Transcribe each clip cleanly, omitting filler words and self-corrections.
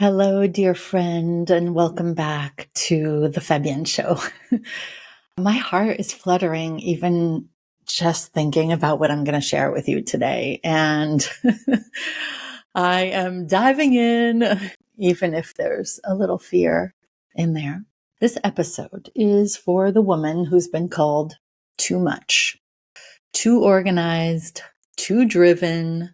Hello, dear friend, and welcome back to the Fabienne show. My heart is fluttering even just thinking about what I'm going to share with you today. And I am diving in, even if there's a little fear in there. This episode is for the woman who's been called too much, too organized, too driven,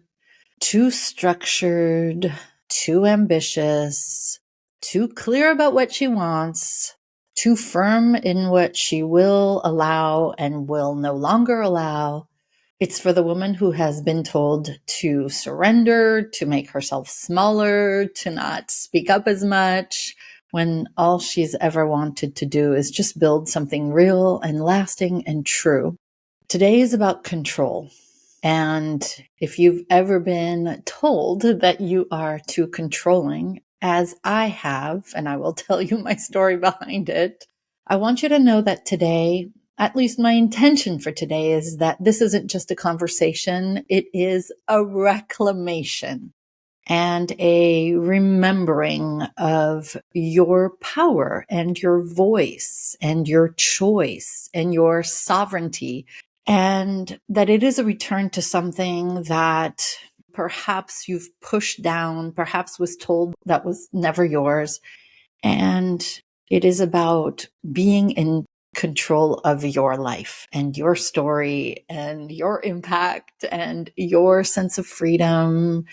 too structured, too ambitious, too clear about what she wants, too firm in what she will allow and will no longer allow. It's for the woman who has been told to surrender, to make herself smaller, to not speak up as much, when all she's ever wanted to do is just build something real and lasting and true. Today is about control. And if you've ever been told that you are too controlling, as I have, and I will tell you my story behind it, I want you to know that today, at least my intention for today, is that this isn't just a conversation, it is a reclamation and a remembering of your power and your voice and your choice and your sovereignty. And that it is a return to something that perhaps you've pushed down, perhaps was told that was never yours. And it is about being in control of your life and your story and your impact and your sense of freedom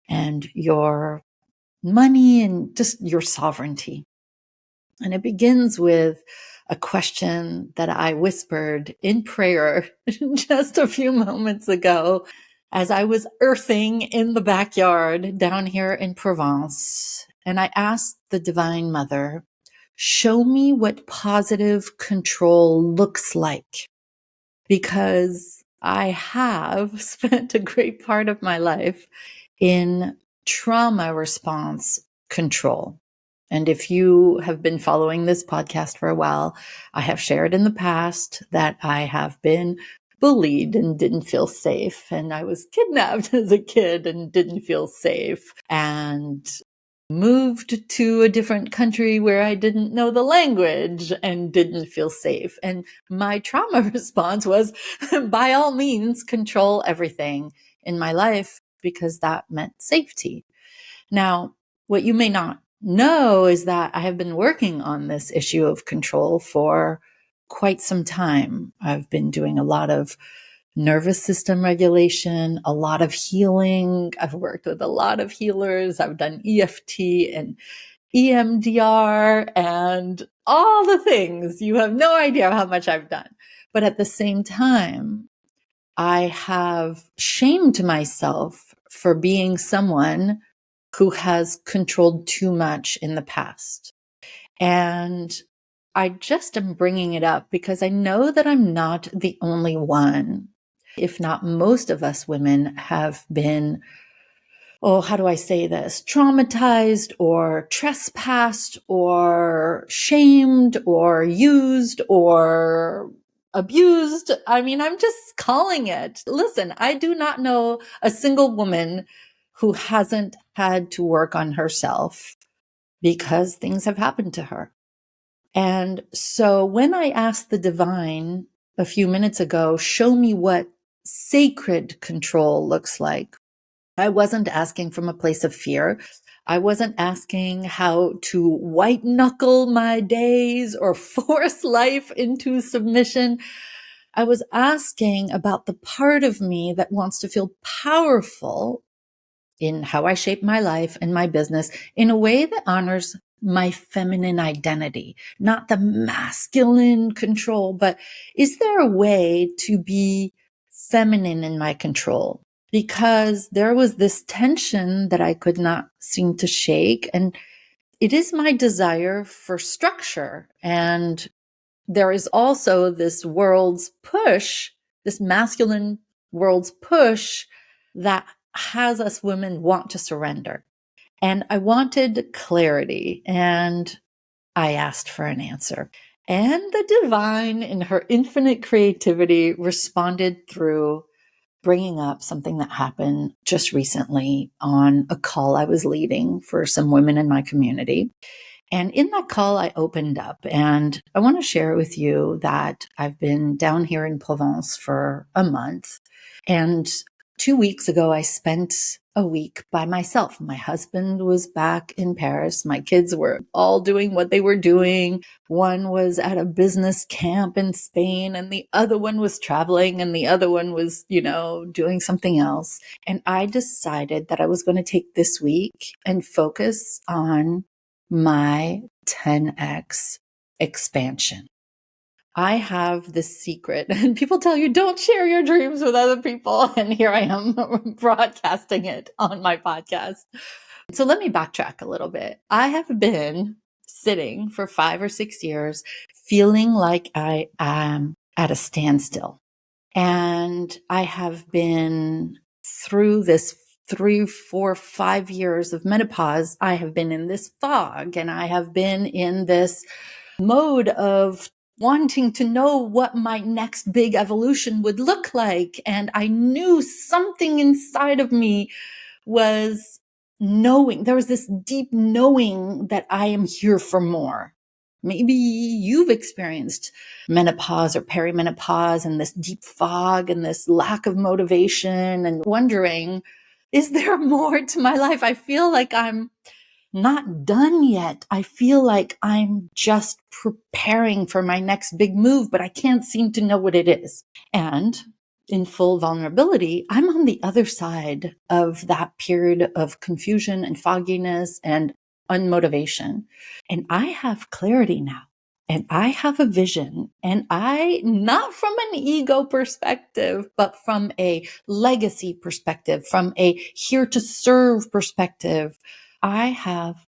and your money and just your sovereignty. And it begins with a question that I whispered in prayer just a few moments ago as I was earthing in the backyard down here in Provence. And I asked the Divine Mother, show me what positive control looks like. Because I have spent a great part of my life in trauma response control. And if you have been following this podcast for a while, I have shared in the past that I have been bullied and didn't feel safe. And I was kidnapped as a kid and didn't feel safe. And moved to a different country where I didn't know the language and didn't feel safe. And my trauma response was, by all means, control everything in my life because that meant safety. Now, what you may not know is that I have been working on this issue of control for quite some time. I've been doing a lot of nervous system regulation, a lot of healing. I've worked with a lot of healers. I've done EFT and EMDR and all the things. You have no idea how much I've done. But at the same time, I have shamed myself for being someone who has controlled too much in the past. And I just am bringing it up because I know that I'm not the only one. If not most of us women have been, how do I say this? Traumatized or trespassed or shamed or used or abused. I mean, I'm just calling it. Listen, I do not know a single woman who hasn't had to work on herself because things have happened to her. And so when I asked the divine a few minutes ago, show me what sacred control looks like, I wasn't asking from a place of fear. I wasn't asking how to white knuckle my days or force life into submission. I was asking about the part of me that wants to feel powerful in how I shape my life and my business in a way that honors my feminine identity, not the masculine control, but is there a way to be feminine in my control? Because there was this tension that I could not seem to shake. And it is my desire for structure. And there is also this world's push, this masculine world's push that has us women want to surrender. And I wanted clarity, and I asked for an answer. And the divine, in her infinite creativity, responded through bringing up something that happened just recently on a call I was leading for some women in my community. And in that call, I opened up, and I want to share with you that I've been down here in Provence for a month. And 2 weeks ago, I spent a week by myself. My husband was back in Paris. My kids were all doing what they were doing. One was at a business camp in Spain, and the other one was traveling, and the other one was, doing something else. And I decided that I was going to take this week and focus on my 10x expansion. I have this secret, and people tell you don't share your dreams with other people. And here I am broadcasting it on my podcast. So let me backtrack a little bit. I have been sitting for 5 or 6 years feeling like I am at a standstill. And I have been through this 3, 4, 5 years of menopause. I have been in this fog, and I have been in this mode of wanting to know what my next big evolution would look like. And I knew something inside of me was knowing, there was this deep knowing that I am here for more. Maybe you've experienced menopause or perimenopause and this deep fog and this lack of motivation and wondering, is there more to my life? I feel like I'm not done yet. I feel like I'm just preparing for my next big move, but I can't seem to know what it is. And in full vulnerability, I'm on the other side of that period of confusion and fogginess and unmotivation. And I have clarity now. And I have a vision, and not from an ego perspective, but from a legacy perspective, from a here to serve perspective. I have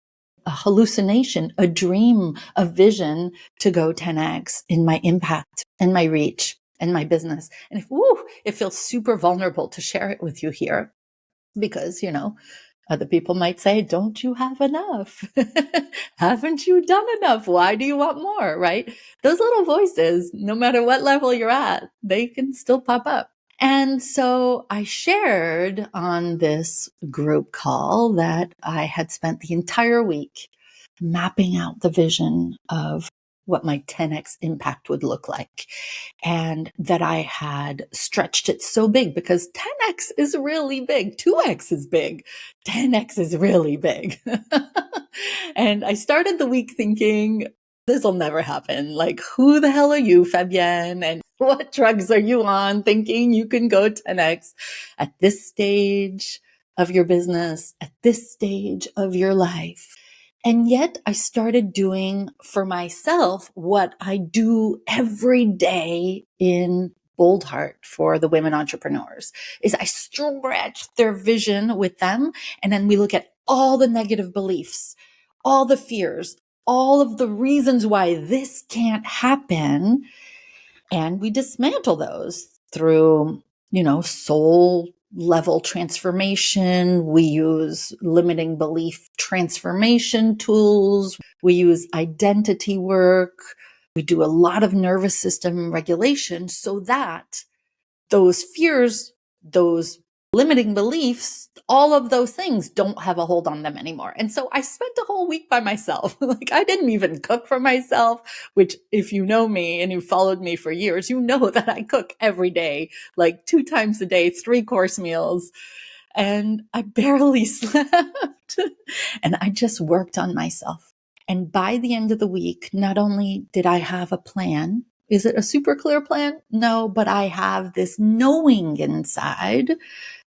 a hallucination, a dream, a vision to go 10x in my impact and my reach and my business. And it feels super vulnerable to share it with you here because, other people might say, don't you have enough? Haven't you done enough? Why do you want more? Right? Those little voices, no matter what level you're at, they can still pop up. And so I shared on this group call that I had spent the entire week mapping out the vision of what my 10x impact would look like. And that I had stretched it so big because 10x is really big. 2x is big. 10x is really big. And I started the week thinking, this will never happen. Like, who the hell are you, Fabienne? And what drugs are you on thinking you can go 10x at this stage of your business, at this stage of your life? And yet I started doing for myself what I do every day in Bold Heart for the women entrepreneurs is I stretch their vision with them. And then we look at all the negative beliefs, all the fears, all of the reasons why this can't happen. And we dismantle those through, soul level transformation. We use limiting belief transformation tools. We use identity work. We do a lot of nervous system regulation so that those fears, those limiting beliefs, all of those things don't have a hold on them anymore. And so I spent a whole week by myself. Like I didn't even cook for myself, which if you know me and you followed me for years, you know that I cook every day, like 2 times a day, 3-course meals. And I barely slept. And I just worked on myself. And by the end of the week, not only did I have a plan, is it a super clear plan? No, but I have this knowing inside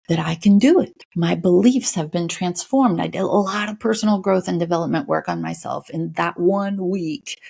that I can do it. My beliefs have been transformed. I did a lot of personal growth and development work on myself in that 1 week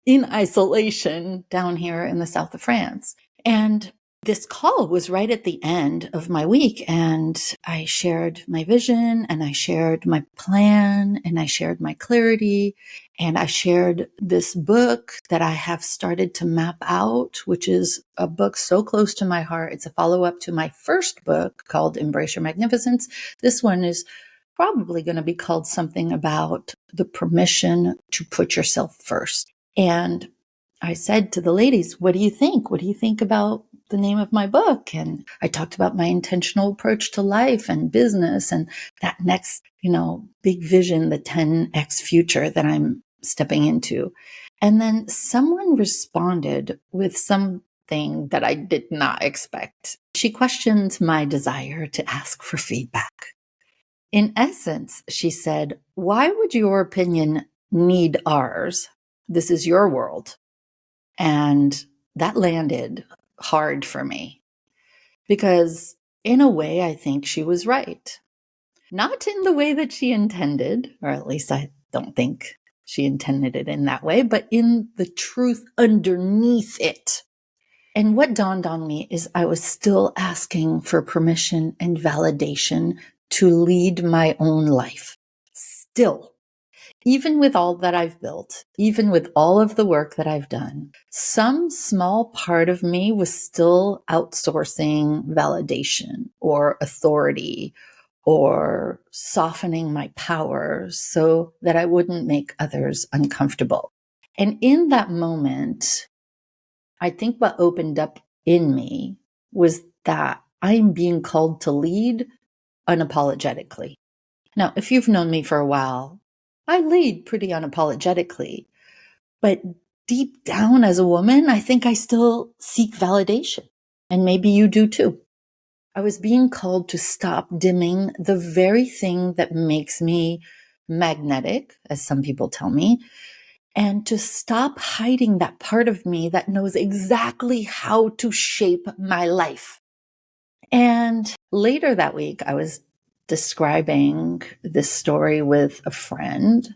in isolation down here in the south of France. And this call was right at the end of my week, and I shared my vision, and I shared my plan, and I shared my clarity, and I shared this book that I have started to map out, which is a book so close to my heart. It's a follow-up to my first book called Embrace Your Magnificence. This one is probably going to be called something about the permission to put yourself first. And I said to the ladies, what do you think? What do you think about the name of my book. And I talked about my intentional approach to life and business and that next, big vision, the 10x future that I'm stepping into. And then someone responded with something that I did not expect. She questioned my desire to ask for feedback. In essence, she said, "Why would your opinion need ours? This is your world." And that landed hard for me because, in a way, I think she was right. Not in the way that she intended, or at least I don't think she intended it in that way, but in the truth underneath it. And what dawned on me is I was still asking for permission and validation to lead my own life. Still. Even with all that I've built, even with all of the work that I've done, some small part of me was still outsourcing validation or authority or softening my power so that I wouldn't make others uncomfortable. And in that moment, I think what opened up in me was that I'm being called to lead unapologetically. Now, if you've known me for a while, I lead pretty unapologetically, but deep down as a woman, I think I still seek validation. And maybe you do too. I was being called to stop dimming the very thing that makes me magnetic, as some people tell me, and to stop hiding that part of me that knows exactly how to shape my life. And later that week, I was describing this story with a friend,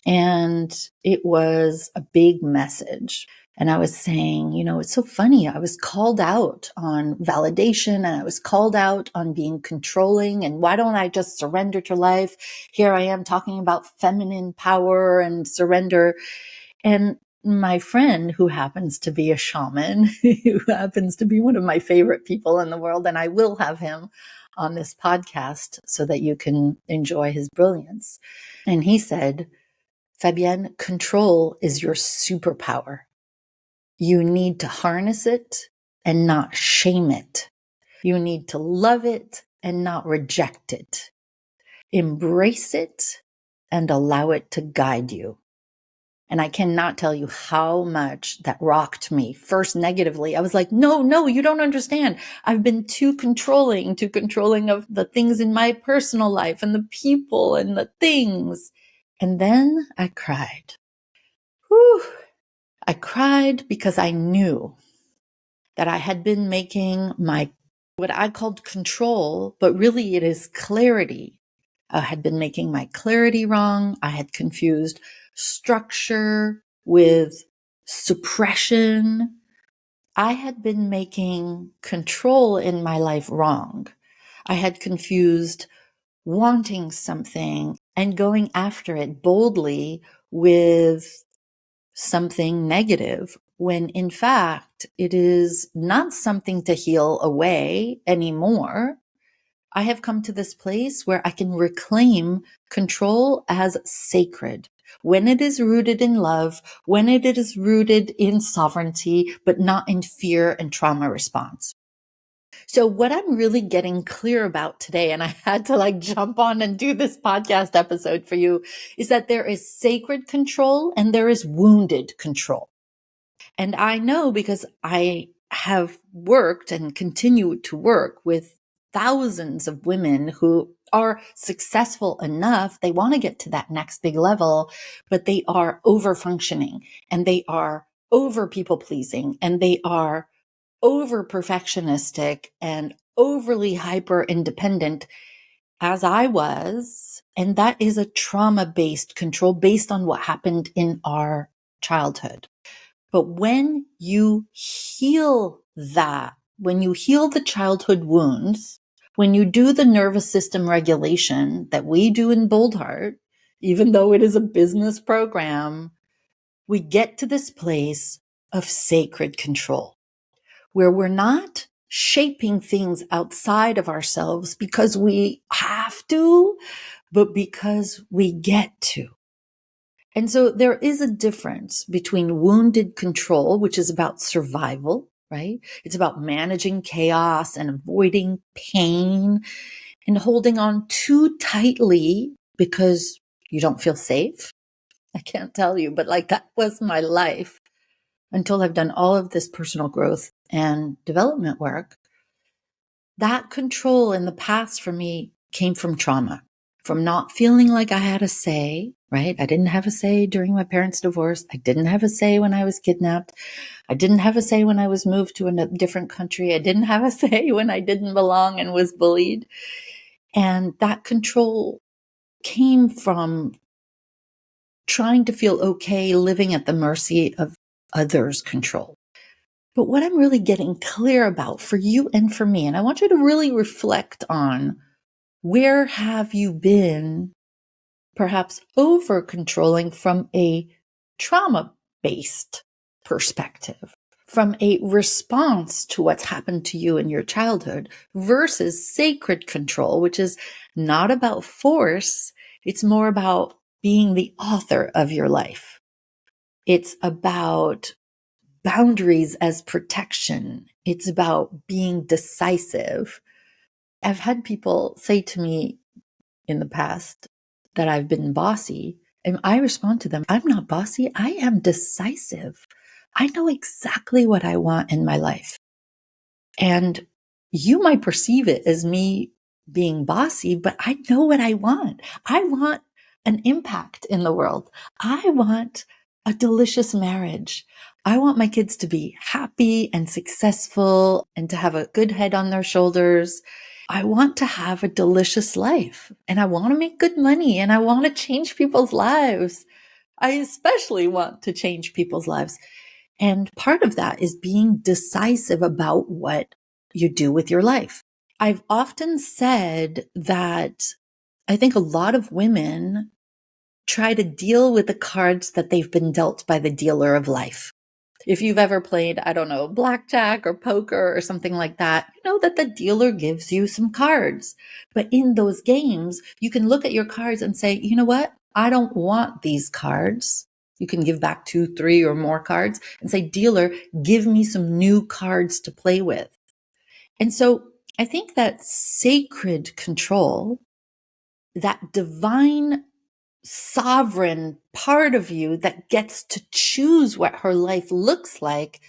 and it was a big message. And I was saying, it's so funny. I was called out on validation and I was called out on being controlling. And why don't I just surrender to life? Here I am talking about feminine power and surrender. And my friend, who happens to be a shaman, who happens to be one of my favorite people in the world, and I will have him on this podcast so that you can enjoy his brilliance. And he said, "Fabienne, control is your superpower. You need to harness it and not shame it. You need to love it and not reject it. Embrace it and allow it to guide you." And I cannot tell you how much that rocked me. First, negatively. I was like, no, you don't understand. I've been too controlling of the things in my personal life and the people and the things. And then I cried. Whew. I cried because I knew that I had been making what I called control, but really it is clarity. I had been making my clarity wrong. I had confused structure with suppression. I had been making control in my life wrong. I had confused wanting something and going after it boldly with something negative, when in fact it is not something to heal away anymore. I have come to this place where I can reclaim control as sacred when it is rooted in love, when it is rooted in sovereignty, but not in fear and trauma response. So what I'm really getting clear about today, and I had to jump on and do this podcast episode for you, is that there is sacred control and there is wounded control. And I know because I have worked and continue to work with thousands of women who are successful enough. They want to get to that next big level, but they are over functioning and they are over people pleasing and they are over perfectionistic and overly hyper independent, as I was. And that is a trauma-based control based on what happened in our childhood. But when you heal that, when you heal the childhood wounds, when you do the nervous system regulation that we do in Bold Heart, even though it is a business program, we get to this place of sacred control, where we're not shaping things outside of ourselves because we have to, but because we get to. And so there is a difference between wounded control, which is about survival, right? It's about managing chaos and avoiding pain and holding on too tightly because you don't feel safe. I can't tell you, but like that was my life until I've done all of this personal growth and development work. That control in the past for me came from trauma, from not feeling like I had a say, right? I didn't have a say during my parents' divorce. I didn't have a say when I was kidnapped. I didn't have a say when I was moved to a different country. I didn't have a say when I didn't belong and was bullied. And that control came from trying to feel okay living at the mercy of others' control. But what I'm really getting clear about for you and for me, and I want you to really reflect on, where have you been perhaps over controlling from a trauma based perspective, from a response to what's happened to you in your childhood versus sacred control, which is not about force. It's more about being the author of your life. It's about boundaries as protection. It's about being decisive. I've had people say to me in the past that I've been bossy, and I respond to them, I'm not bossy, I am decisive. I know exactly what I want in my life. And you might perceive it as me being bossy, but I know what I want. I want an impact in the world. I want a delicious marriage. I want my kids to be happy and successful and to have a good head on their shoulders. I want to have a delicious life and I want to make good money and I want to change people's lives. I especially want to change people's lives. And part of that is being decisive about what you do with your life. I've often said that I think a lot of women try to deal with the cards that they've been dealt by the dealer of life. If you've ever played, I don't know, blackjack or poker or something like that, you know that the dealer gives you some cards. But in those games, you can look at your cards and say, you know what? I don't want these cards. You can give back 2, 3 or more cards and say, dealer, give me some new cards to play with. And so I think that sacred control, that divine sovereign part of you that gets to choose what her life looks like,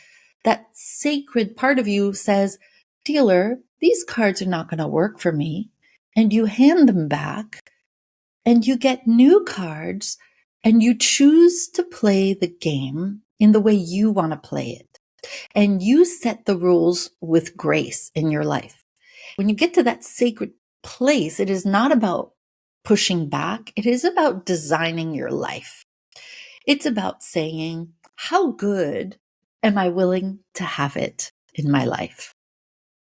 that sacred part of you says, dealer, these cards are not going to work for me. And you hand them back and you get new cards and you choose to play the game in the way you want to play it. And you set the rules with grace in your life. When you get to that sacred place, it is not about pushing back. It is about designing your life. It's about saying, how good am I willing to have it in my life?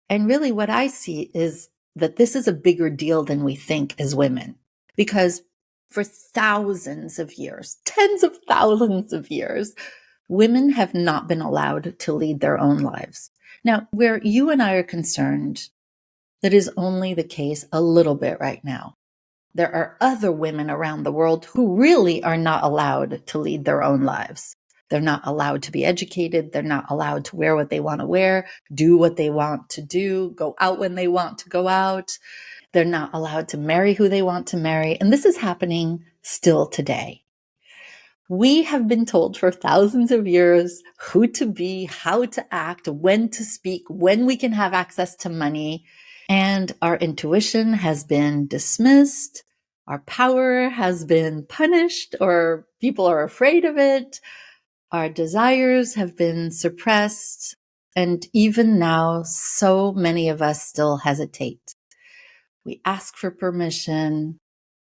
And really what I see is that this is a bigger deal than we think as women, because for thousands of years, tens of thousands of years, women have not been allowed to lead their own lives. Now, where you and I are concerned, that is only the case a little bit right now. There are other women around the world who really are not allowed to lead their own lives. They're not allowed to be educated. They're not allowed to wear what they want to wear, do what they want to do, go out when they want to go out. They're not allowed to marry who they want to marry. And this is happening still today. We have been told for thousands of years who to be, how to act, when to speak, when we can have access to money. And our intuition has been dismissed. Our power has been punished, or people are afraid of it. Our desires have been suppressed. And even now, so many of us still hesitate. We ask for permission.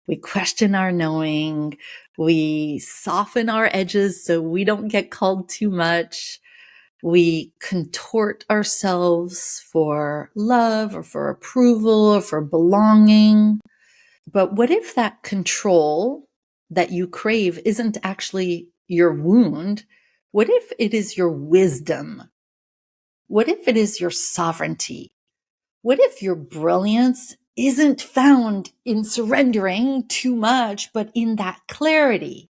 We question our knowing. We soften our edges so we don't get called too much. We contort ourselves for love or for approval or for belonging. But what if that control that you crave isn't actually your wound? What if it is your wisdom? What if it is your sovereignty? What if your brilliance isn't found in surrendering too much, but in that clarity?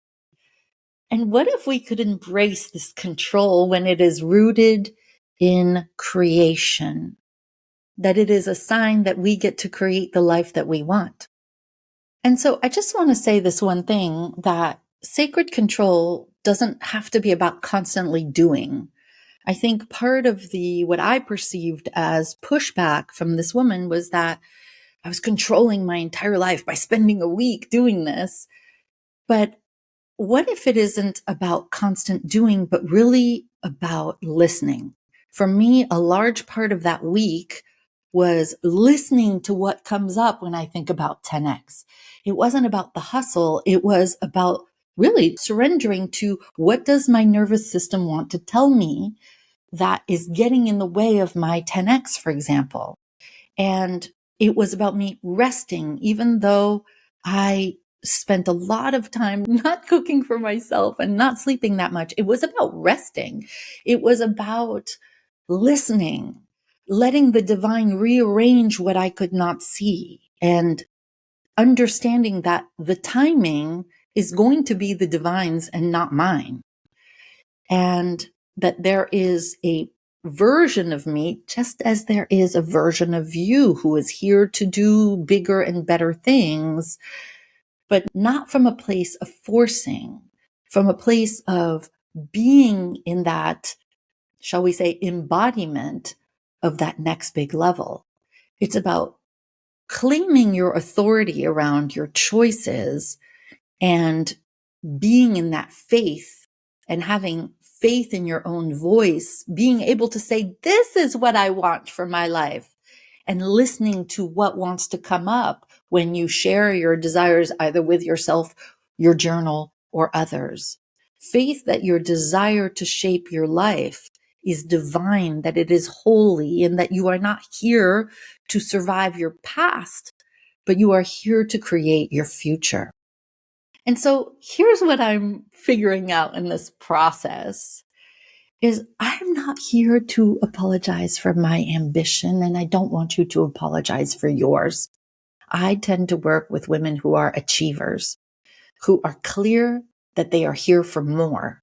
And what if we could embrace this control when it is rooted in creation, that it is a sign that we get to create the life that we want. And so I just want to say this one thing, that sacred control doesn't have to be about constantly doing. I think part of what I perceived as pushback from this woman was that I was controlling my entire life by spending a week doing this. But what if it isn't about constant doing, but really about listening? For me, a large part of that week was listening to what comes up when I think about 10X. It wasn't about the hustle. It was about really surrendering to, what does my nervous system want to tell me that is getting in the way of my 10X, for example. And it was about me resting, even though I spent a lot of time not cooking for myself and not sleeping that much. It was about resting. It was about listening, letting the divine rearrange what I could not see, and understanding that the timing is going to be the divine's and not mine. And that there is a version of me, just as there is a version of you who is here to do bigger and better things, but not from a place of forcing, from a place of being in that, shall we say, embodiment of that next big level. It's about claiming your authority around your choices and being in that faith and having faith in your own voice, being able to say, this is what I want for my life, and listening to what wants to come up when you share your desires, either with yourself, your journal, or others. Faith that your desire to shape your life is divine, that it is holy, and that you are not here to survive your past, but you are here to create your future. And so here's what I'm figuring out in this process is, I'm not here to apologize for my ambition, and I don't want you to apologize for yours. I tend to work with women who are achievers, who are clear that they are here for more.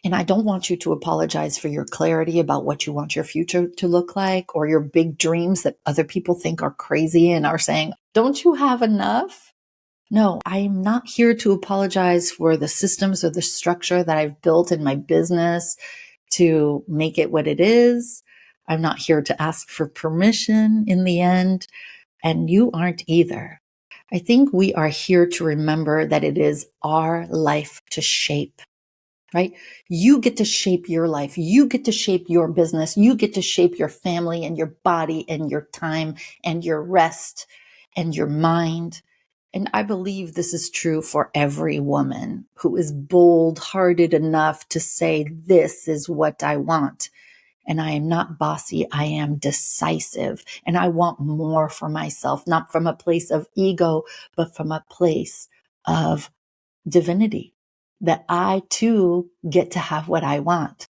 And I don't want you to apologize for your clarity about what you want your future to look like, or your big dreams that other people think are crazy and are saying, don't you have enough? No, I'm not here to apologize for the systems or the structure that I've built in my business to make it what it is. I'm not here to ask for permission in the end, and you aren't either. I think we are here to remember that it is our life to shape, right? You get to shape your life. You get to shape your business. You get to shape your family and your body and your time and your rest and your mind. And I believe this is true for every woman who is bold-hearted enough to say, this is what I want. And I am not bossy, I am decisive. And I want more for myself, not from a place of ego, but from a place of divinity, that I too get to have what I want.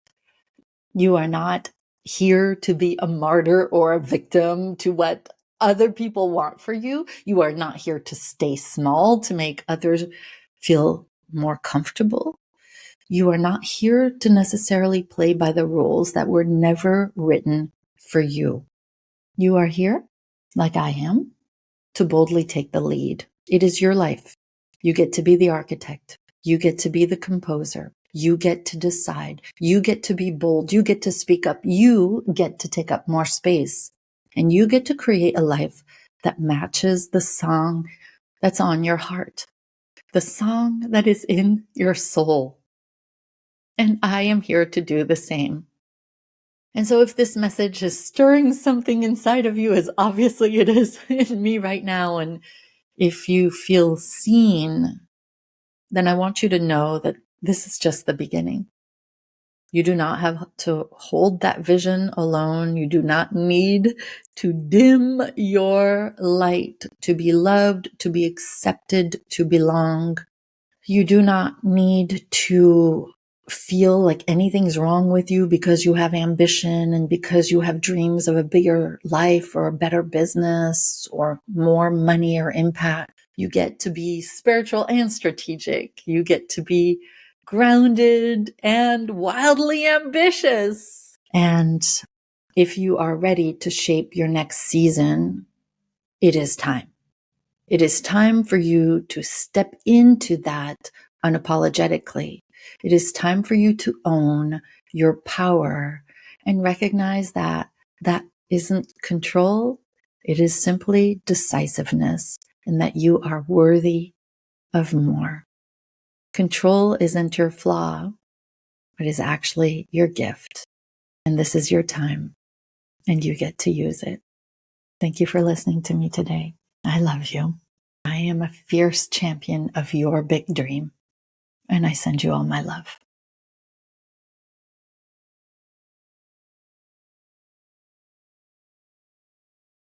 You are not here to be a martyr or a victim to what other people want for you. You are not here to stay small to make others feel more comfortable. You are not here to necessarily play by the rules that were never written for you. You are here, like I am, to boldly take the lead. It is your life. You get to be the architect. You get to be the composer. You get to decide. You get to be bold. You get to speak up. You get to take up more space. And you get to create a life that matches the song that's on your heart, the song that is in your soul. And I am here to do the same. And so if this message is stirring something inside of you, as obviously it is in me right now, and if you feel seen, then I want you to know that this is just the beginning. You do not have to hold that vision alone. You do not need to dim your light to be loved, to be accepted, to belong. You do not need to feel like anything's wrong with you because you have ambition and because you have dreams of a bigger life or a better business or more money or impact. You get to be spiritual and strategic. You get to be grounded and wildly ambitious. And If you are ready to shape your next season, it is time. It is time for you to step into that unapologetically. It is time for you to own your power and recognize that that isn't control. It is simply decisiveness, and that you are worthy of more. Control isn't your flaw, but is actually your gift. And this is your time, and you get to use it. Thank you for listening to me today. I love you. I am a fierce champion of your big dream, and I send you all my love.